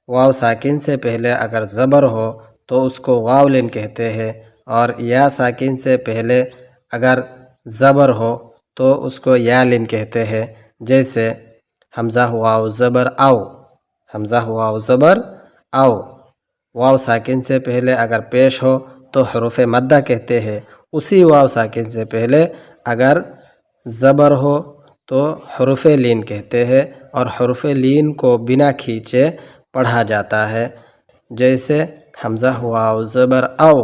वाव साकिन से पहले अगर ज़बर हो तो उसको वावलिन कहते हैं, और या साकिन से पहले अगर ज़बर हो तो उसको यालिन कहते हैं। जैसे हमज़ा वाव ज़बर आओ, हमज़ा वाव ज़बर आओ। वाव साकिन से पहले अगर पेश हो तो हरूफ मद्दा कहते हैं। उसी वाव साकिन से पहले अगर ज़बर हो तो हरूफ लीन कहते हैं, और हरूफ लीन को बिना खींचे पढ़ा जाता है। जैसे हमज़ा वाव ज़बर आओ,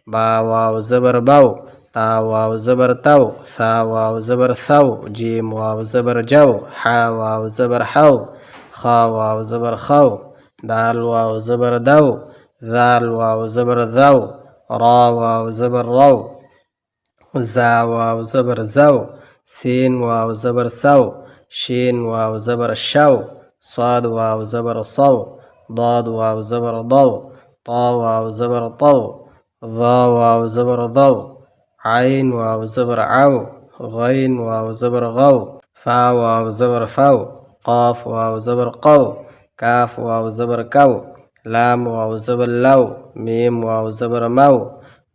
बा वाव ज़बर बाओ, ता वाव ज़बर ताओ, सा वाव ज़बर साओ, जीम वाव ज़बर जाओ, हा वाव ज़बर हाओ, खा वाव ज़बर खाओ, दाल वाव ज़बर दाओ, ज़ाल वाव ज़बर ज़ाओ, रा वाव ज़बर राओ, ज़ा वाव ज़बर ज़ाओ, सीन वाव ज़बर साओ, शीन वाव ज़बर शाओ, साद वाव ज़बर साओ, दाद वाव ज़बर दाओ, ता वाव ज़बर ताओ, ज़ा वाव ज़बर दाओ, आइन वाव ज़बर आओ, गैन वाव ज़बर गाओ, फा वाव ज़बर फाओ, काफ वाव ज़बर काओ, काफ वाव ज़बर काओ, लाम वाव ज़बर लाओ, मीम वाव ज़बर माओ,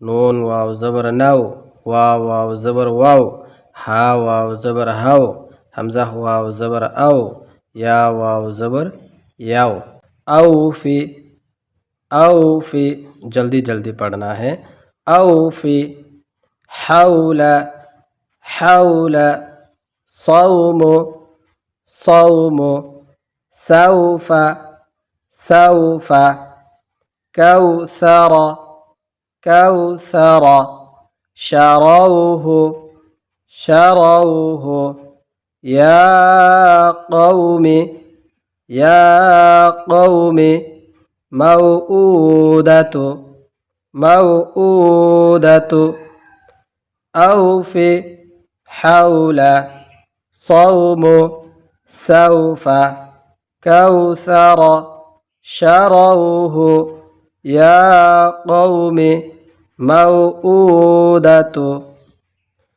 नून वाव ज़बर नाओ, वाव वाव ज़बर वाओ, हा वाव ज़बर हाओ, हमज़ा वाव ज़बर आओ, या वाव ज़बर याओ। औफी, औफी जल्दी जल्दी पढ़ना है। औफी, हौला, हौला, सौम, सौम, सौफा, सौफा, कौसर, कौसर, शरौह, शरौह, या कौम, या कौम, मौऊदत, मौऊदत, औफी, हौला, सौम, सौफा, कौसर, शरौह, या कौम, मौऊदत।